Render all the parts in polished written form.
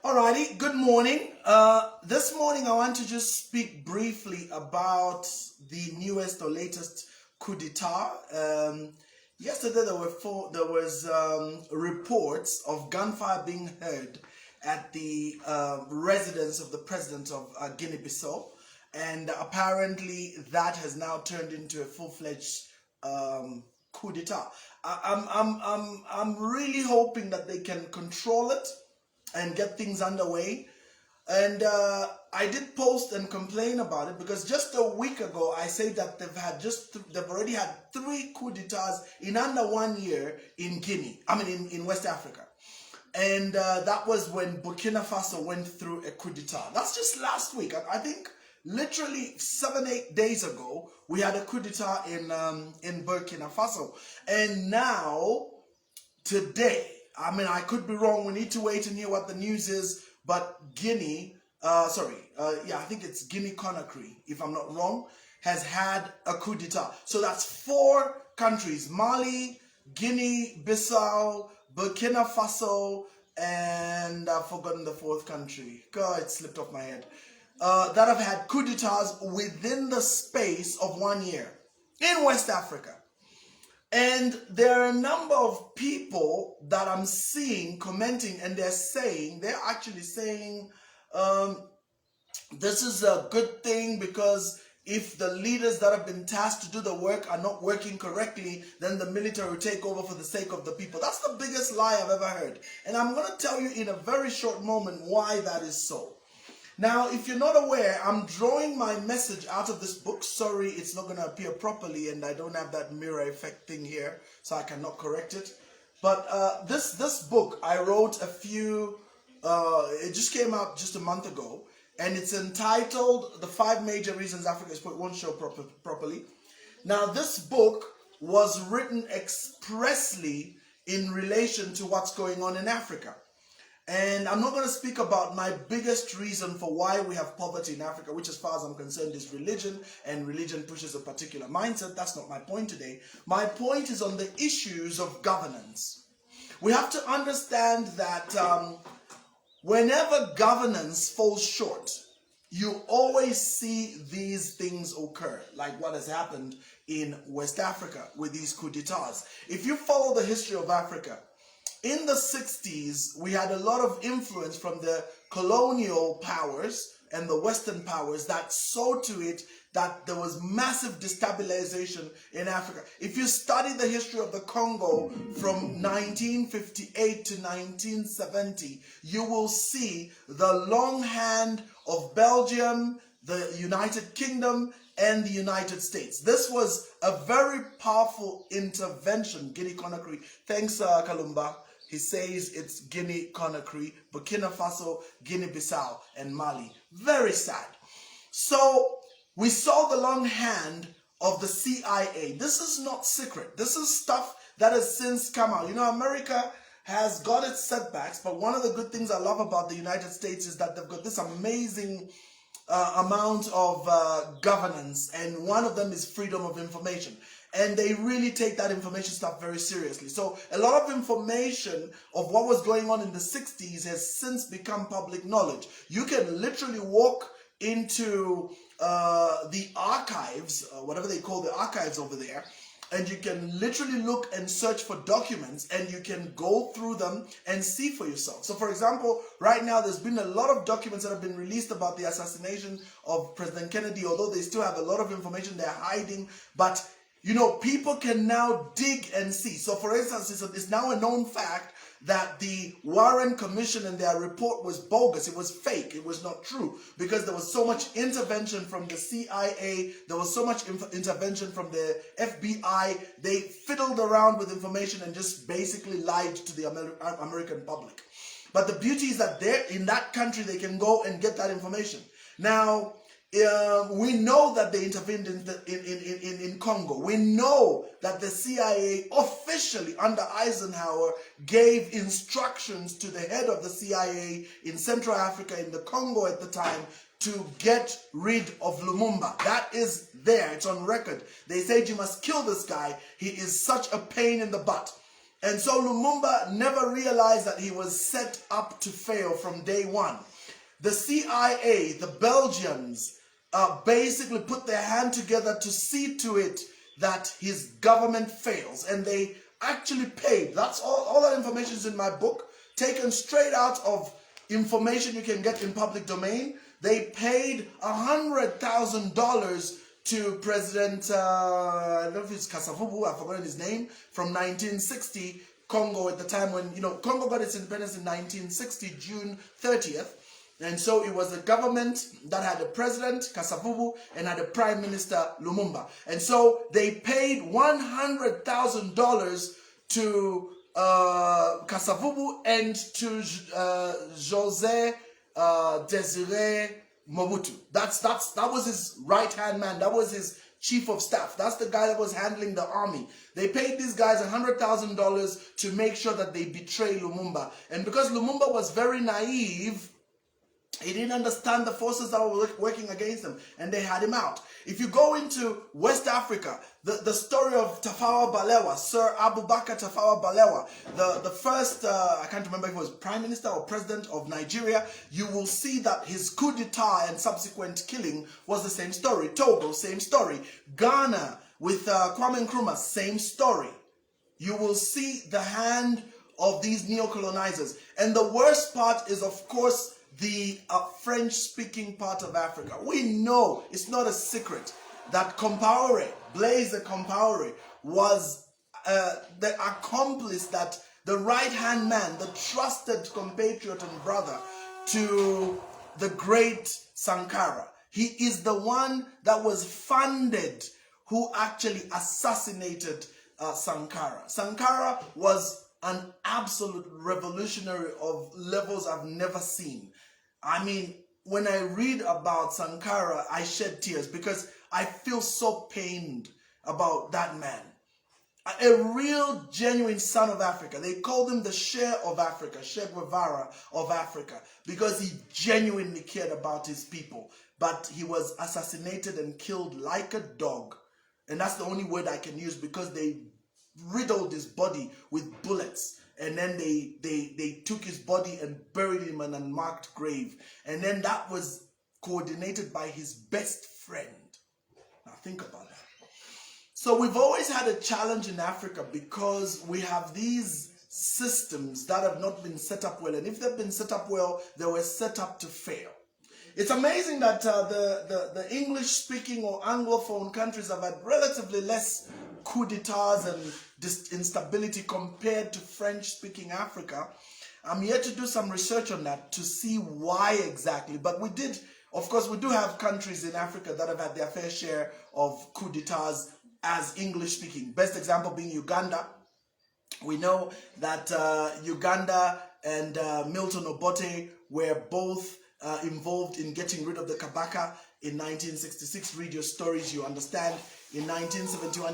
Alrighty, good morning. This morning I want to just speak briefly about the newest or latest coup d'etat. Yesterday there was reports of gunfire being heard at the residence of the president of Guinea-Bissau, and apparently that has now turned into a full-fledged coup d'etat. I'm really hoping that they can control it and get things underway. And I did post and complain about it because just a week ago I said that they've already had 3 coup d'etats in under 1 year in Guinea. In West Africa. And that was when Burkina Faso went through a coup d'etat. That's just last week. I think literally 7-8 days ago we had a coup d'etat in Burkina Faso. And now today, I could be wrong. We need to wait and hear what the news is. But Guinea, I think it's Guinea-Conakry, if I'm not wrong, has had a coup d'etat. So that's 4 countries: Mali, Guinea-Bissau, Burkina Faso, and I've forgotten the 4th country. God, it slipped off my head. That have had coup d'etats within the space of 1 year in West Africa. And there are a number of people that I'm seeing commenting, and they're actually saying this is a good thing because if the leaders that have been tasked to do the work are not working correctly, then the military will take over for the sake of the people. That's the biggest lie I've ever heard. And I'm going to tell you in a very short moment why that is so. Now, if you're not aware, I'm drawing my message out of this book. Sorry, it's not going to appear properly, and I don't have that mirror effect thing here, so I cannot correct it. But this book, I wrote it just came out just a month ago, and it's entitled The 5 Major Reasons Africa is Poor. It won't show properly. Now, this book was written expressly in relation to what's going on in Africa. And I'm not going to speak about my biggest reason for why we have poverty in Africa, which as far as I'm concerned is religion, and religion pushes a particular mindset. That's not my point today. My point is on the issues of governance. We have to understand that whenever governance falls short, you always see these things occur, like what has happened in West Africa with these coups d'etats. If you follow the history of Africa, in the 60s, we had a lot of influence from the colonial powers and the Western powers that saw to it that there was massive destabilization in Africa. If you study the history of the Congo from 1958 to 1970, you will see the long hand of Belgium, the United Kingdom, and the United States. This was a very powerful intervention. Guinea-Conakry. Thanks, Kalumba. He says it's Guinea-Conakry, Burkina Faso, Guinea-Bissau, and Mali. Very sad. So we saw the long hand of the CIA. This is not secret. This is stuff that has since come out. You know, America has got its setbacks, but one of the good things I love about the United States is that they've got this amazing amount of governance, and one of them is freedom of information. And they really take that information stuff very seriously. So a lot of information of what was going on in the 60s has since become public knowledge. You can literally walk into the archives, whatever they call the archives over there, and you can literally look and search for documents, and you can go through them and see for yourself. So for example, right now there's been a lot of documents that have been released about the assassination of President Kennedy, although they still have a lot of information they're hiding. But you know, people can now dig and see. So for instance, it's now a known fact that the Warren Commission and their report was bogus. It was fake. It was not true, because there was so much intervention from the CIA. There was so much intervention from the FBI. They fiddled around with information and just basically lied to the American public. But the beauty is that in that country, they can go and get that information. Now, we know that they intervened in Congo. We know that the CIA officially under Eisenhower gave instructions to the head of the CIA in Central Africa, in the Congo at the time, to get rid of Lumumba. That is there. It's on record. They said, you must kill this guy. He is such a pain in the butt. And so Lumumba never realized that he was set up to fail from day one. The CIA, the Belgians, basically put their hand together to see to it that his government fails. And they actually paid. That's all that information is in my book, taken straight out of information you can get in public domain. They paid $100,000 to President, I don't know if it's Kasavubu, I've forgotten his name, from 1960, Congo at the time when, Congo got its independence in 1960, June 30th. And so it was a government that had a president, Kasavubu, and had a prime minister, Lumumba. And so they paid $100,000 to Kasavubu and to José Désiré Mobutu. That was his right-hand man. That was his chief of staff. That's the guy that was handling the army. They paid these guys $100,000 to make sure that they betray Lumumba. And because Lumumba was very naive, he didn't understand the forces that were working against him, and they had him out. If you go into West Africa, the story of Tafawa Balewa, Sir Abubakar Tafawa Balewa, the first, I can't remember if it was prime minister or president of Nigeria, you will see that his coup d'etat and subsequent killing was the same story. Togo, same story. Ghana with Kwame Nkrumah, same story. You will see the hand of these neo-colonizers. And the worst part is, of course, the French-speaking part of Africa. We know, it's not a secret, that Compaoré, Blaise Compaoré, was the accomplice, that the right-hand man, the trusted compatriot and brother to the great Sankara. He is the one that was funded who actually assassinated Sankara. Sankara was an absolute revolutionary of levels I've never seen. I mean, when I read about Sankara, I shed tears because I feel so pained about that man. A real, genuine son of Africa. They called him the Che of Africa, Che Guevara of Africa, because he genuinely cared about his people. But he was assassinated and killed like a dog. And that's the only word I can use, because they riddled his body with bullets, and then they took his body and buried him in an unmarked grave, and then that was coordinated by his best friend. Now think about that. So we've always had a challenge in Africa because we have these systems that have not been set up well, and if they've been set up well, they were set up to fail. It's amazing that the English-speaking or Anglophone countries have had relatively less coup d'etats and instability compared to French-speaking Africa. I'm yet to do some research on that to see why exactly. But we did, of course, we do have countries in Africa that have had their fair share of coup d'etats as English-speaking. Best example being Uganda. We know that Uganda and Milton Obote were both involved in getting rid of the Kabaka in 1966. Read your stories, you understand. In 1971,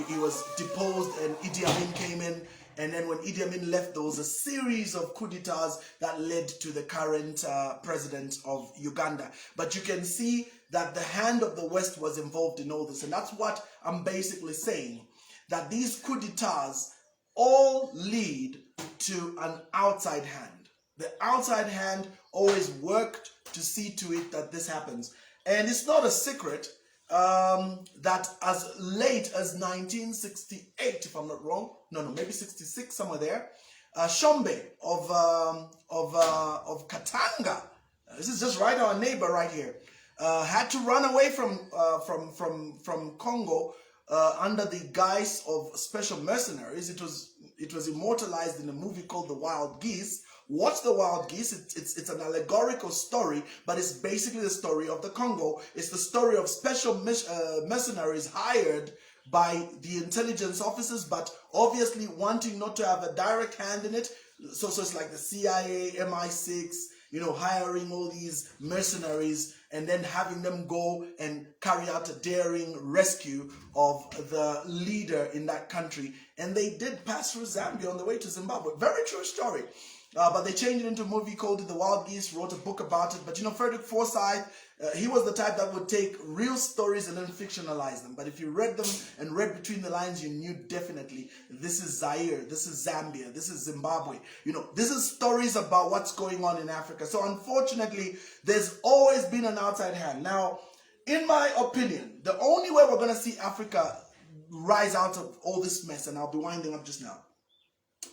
he was deposed, and Idi Amin came in. And then when Idi Amin left, there was a series of coup d'etats that led to the current president of Uganda. But you can see that the hand of the West was involved in all this. And that's what I'm basically saying, that these coup d'etats all lead to an outside hand. The outside hand always worked to see to it that this happens. And it's not a secret that as late as 1968, if I'm not wrong, maybe 66, somewhere there, Shombe of Katanga, this is just right our neighbor right here, had to run away from Congo under the guise of special mercenaries. It was immortalized in a movie called The Wild Geese. Watch The Wild Geese. It's an allegorical story, but it's basically the story of the Congo. It's the story of special mercenaries hired by the intelligence officers, but obviously wanting not to have a direct hand in it. So it's like the CIA, MI6, hiring all these mercenaries and then having them go and carry out a daring rescue of the leader in that country. And they did pass through Zambia on the way to Zimbabwe. Very true story. but they changed it into a movie called The Wild Geese, wrote a book about it. But you know, Frederick Forsyth, he was the type that would take real stories and then fictionalize them. But if you read them and read between the lines, you knew definitely this is Zaire, this is Zambia, this is Zimbabwe. You know, this is stories about what's going on in Africa. So unfortunately, there's always been an outside hand. Now, in my opinion, the only way we're going to see Africa rise out of all this mess, and I'll be winding up just now,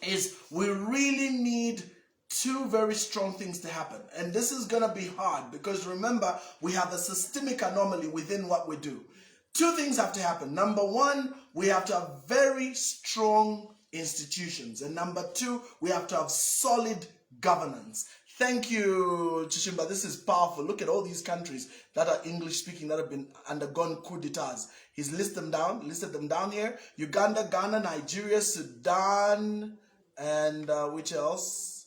is we really need two very strong things to happen. And this is going to be hard because remember, we have a systemic anomaly within what we do. Two things have to happen. Number one, we have to have very strong institutions. And number two, we have to have solid governance. Thank you, Chishimba. This is powerful. Look at all these countries that are English speaking that have been undergone coup d'etats. He's listed them down here. Uganda, Ghana, Nigeria, Sudan, and which else?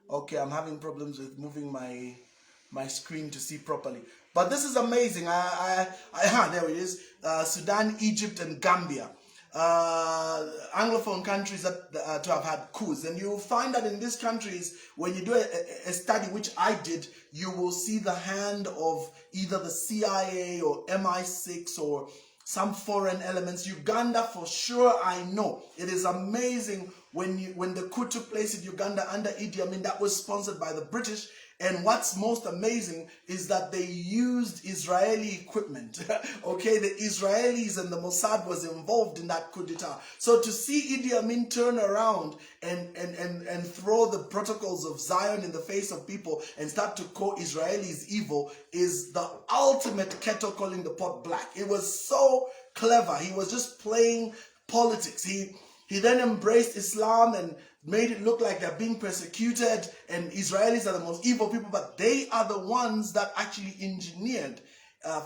Okay, I'm having problems with moving my screen to see properly. But this is amazing. There it is. Sudan, Egypt, and Gambia. Anglophone countries that to have had coups, and you'll find that in these countries, when you do a study, which I did, you will see the hand of either the CIA or MI6 or some foreign elements. Uganda, for sure, I know. It is amazing when the coup took place in Uganda under Idi Amin, that was sponsored by the British. And what's most amazing is that they used Israeli equipment. Okay, the Israelis and the Mossad was involved in that coup d'etat. So to see Idi Amin turn around and throw the protocols of Zion in the face of people and start to call Israelis evil is the ultimate kettle calling the pot black. It was so clever. He was just playing politics. He then embraced Islam and made it look like they're being persecuted and Israelis are the most evil people, but they are the ones that actually engineered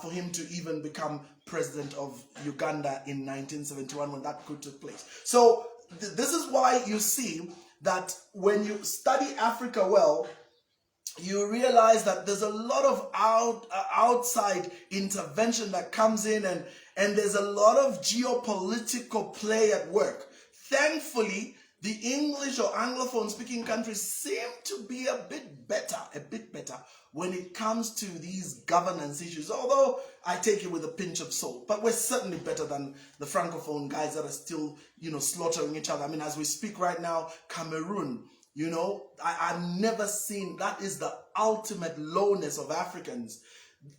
for him to even become president of Uganda in 1971 when that coup took place. So this is why you see that when you study Africa well, you realize that there's a lot of outside intervention that comes in and there's a lot of geopolitical play at work. Thankfully, the English or Anglophone speaking countries seem to be a bit better when it comes to these governance issues, although I take it with a pinch of salt. But we're certainly better than the Francophone guys that are still, slaughtering each other. I mean, as we speak right now, Cameroon, I've never seen, that is the ultimate lowness of Africans,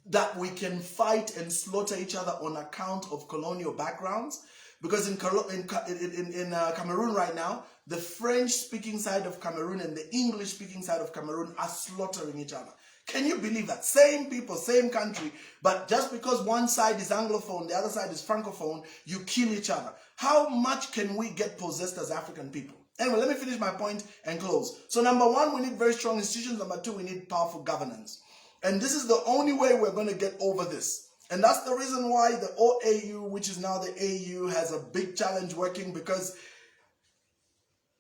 that we can fight and slaughter each other on account of colonial backgrounds. Because in Cameroon right now, the French-speaking side of Cameroon and the English-speaking side of Cameroon are slaughtering each other. Can you believe that? Same people, same country, but just because one side is Anglophone, the other side is Francophone, you kill each other. How much can we get possessed as African people? Anyway, let me finish my point and close. So number one, we need very strong institutions. Number two, we need powerful governance. And this is the only way we're going to get over this. And that's the reason why the OAU, which is now the AU, has a big challenge working, because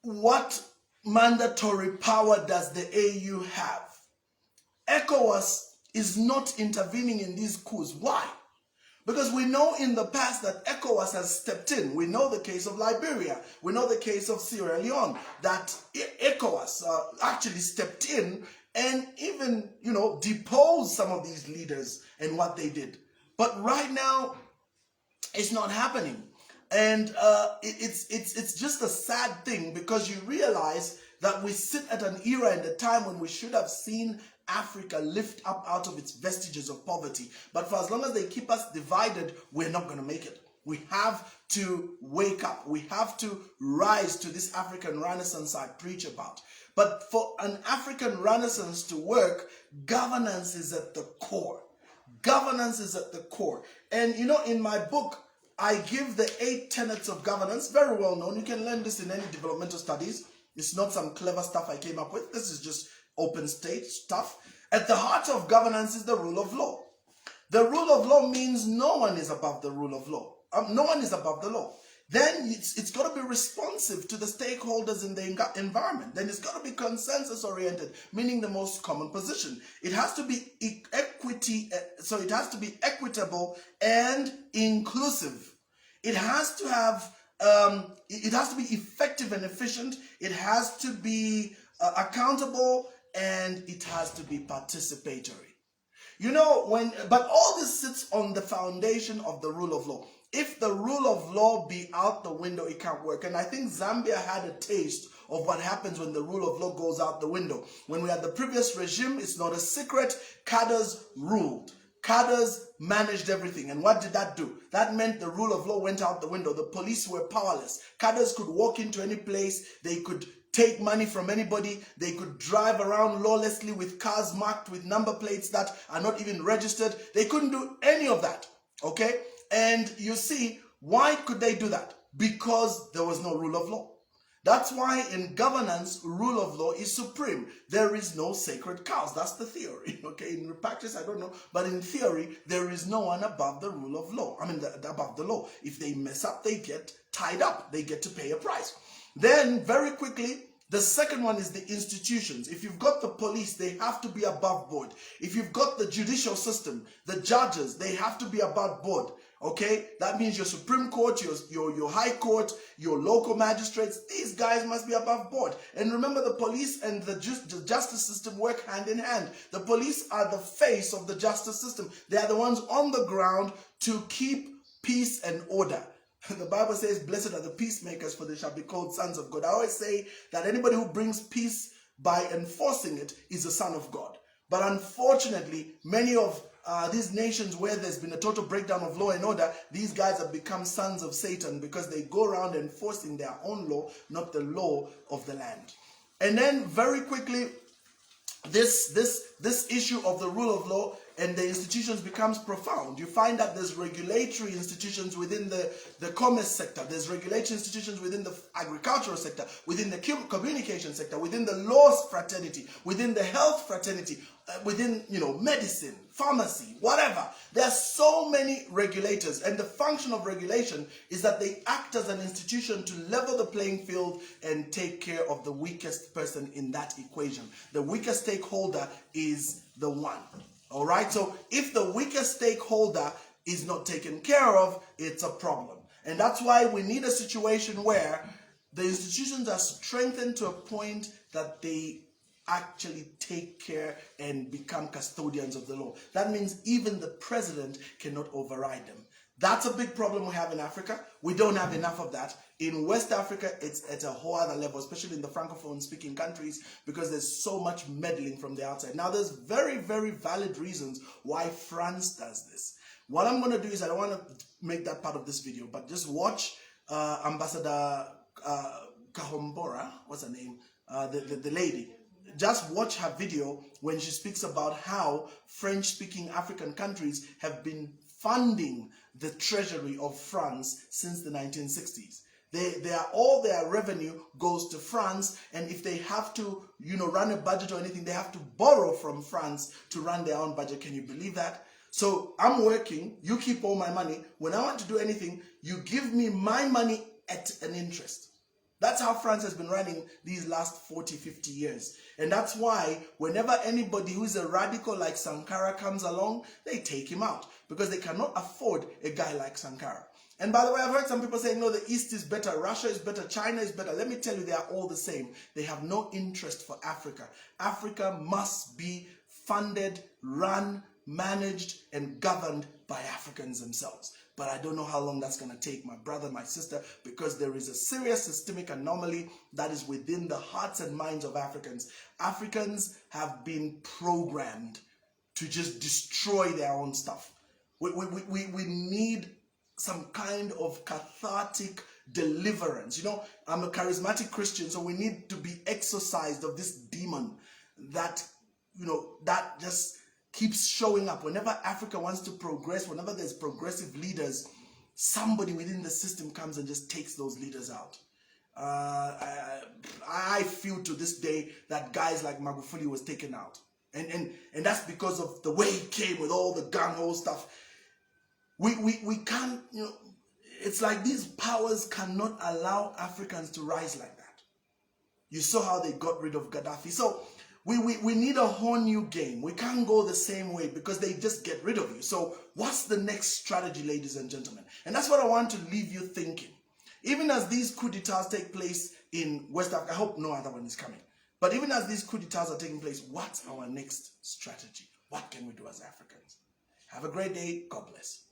what mandatory power does the AU have? ECOWAS is not intervening in these coups. Why? Because we know in the past that ECOWAS has stepped in. We know the case of Liberia. We know the case of Sierra Leone, that ECOWAS actually stepped in and even, deposed some of these leaders and what they did. But right now, it's not happening. And it's just a sad thing, because you realize that we sit at an era and a time when we should have seen Africa lift up out of its vestiges of poverty. But for as long as they keep us divided, we're not going to make it. We have to wake up. We have to rise to this African Renaissance I preach about. But for an African Renaissance to work, governance is at the core. Governance is at the core. And in my book, I give the 8 tenets of governance, very well known. You can learn this in any developmental studies. It's not some clever stuff I came up with. This is just open stage stuff. At the heart of governance is the rule of law. The rule of law means no one is above the rule of law. No one is above the law. Then it's got to be responsive to the stakeholders in the environment. Then it's got to be consensus oriented, meaning the most common position. It has to be it has to be equitable and inclusive. It has to have it has to be effective and efficient. It has to be accountable, and it has to be participatory. You know, but all this sits on the foundation of the rule of law. If the rule of law be out the window, it can't work. And I think Zambia had a taste of what happens when the rule of law goes out the window. When we had the previous regime, it's not a secret, cadres ruled. Cadres managed everything. And what did that do? That meant the rule of law went out the window. The police were powerless. Cadres could walk into any place. They could take money from anybody. They could drive around lawlessly with cars marked with number plates that are not even registered. They couldn't do any of that. Okay? And you see, why could they do that? Because there was no rule of law. That's why in governance, rule of law is supreme. There is no sacred cows. That's the theory. Okay, in practice, I don't know. But in theory, there is no one above the rule of law. I mean, above the law. If they mess up, they get tied up. They get to pay a price. Then, very quickly, the second one is the institutions. If you've got the police, they have to be above board. If you've got the judicial system, the judges, they have to be above board. Okay, that means your Supreme Court, your High Court, your local magistrates, these guys must be above board. And remember, the police and the justice system work hand in hand. The police are the face of the justice system. They are the ones on the ground to keep peace and order. The Bible says, blessed are the peacemakers, for they shall be called sons of God. I always say that anybody who brings peace by enforcing it is a son of God. But unfortunately, many of these nations where there's been a total breakdown of law and order, these guys have become sons of Satan because they go around enforcing their own law, not the law of the land. And then very quickly, this issue of the rule of law and the institutions becomes profound. You find that there's regulatory institutions within the commerce sector, there's regulatory institutions within the agricultural sector, within the communication sector, within the laws fraternity, within the health fraternity, within, medicine, pharmacy, whatever. There are so many regulators, and the function of regulation is that they act as an institution to level the playing field and take care of the weakest person in that equation. The weakest stakeholder is the one. All right, so if the weakest stakeholder is not taken care of, it's a problem. And that's why we need a situation where the institutions are strengthened to a point that they actually take care and become custodians of the law. That means even the president cannot override them. That's a big problem we have in Africa. We don't have enough of that. In West Africa, it's at a whole other level, especially in the Francophone speaking countries, because there's so much meddling from the outside. Now, there's very, very valid reasons why France does this. What I'm going to do is, I don't want to make that part of this video, but just watch Ambassador Kahombora, what's her name? The lady. Just watch her video when she speaks about how French-speaking African countries have been funding the treasury of France since the 1960s. All their revenue goes to France, and if they have to, run a budget or anything, they have to borrow from France to run their own budget. Can you believe that? So I'm working, you keep all my money. When I want to do anything, you give me my money at an interest. That's how France has been running these last 40, 50 years. And that's why whenever anybody who is a radical like Sankara comes along, they take him out because they cannot afford a guy like Sankara. And by the way, I've heard some people saying, no, the East is better, Russia is better, China is better. Let me tell you, they are all the same. They have no interest for Africa. Africa must be funded, run, managed, and governed by Africans themselves. But I don't know how long that's going to take, my brother, my sister, because there is a serious systemic anomaly that is within the hearts and minds of Africans. Africans have been programmed to just destroy their own stuff. We need some kind of cathartic deliverance. I'm a charismatic Christian, so we need to be exorcised of this demon that, that just keeps showing up. Whenever Africa wants to progress, whenever there's progressive leaders, somebody within the system comes and just takes those leaders out. I feel to this day that guys like Magufuli was taken out. And that's because of the way he came with all the gung-ho stuff. We can't, it's like these powers cannot allow Africans to rise like that. You saw how they got rid of Gaddafi. So we need a whole new game. We can't go the same way because they just get rid of you. So what's the next strategy, ladies and gentlemen? And that's what I want to leave you thinking. Even as these coup d'etats take place in West Africa, I hope no other one is coming. But even as these coup d'etats are taking place, what's our next strategy? What can we do as Africans? Have a great day. God bless.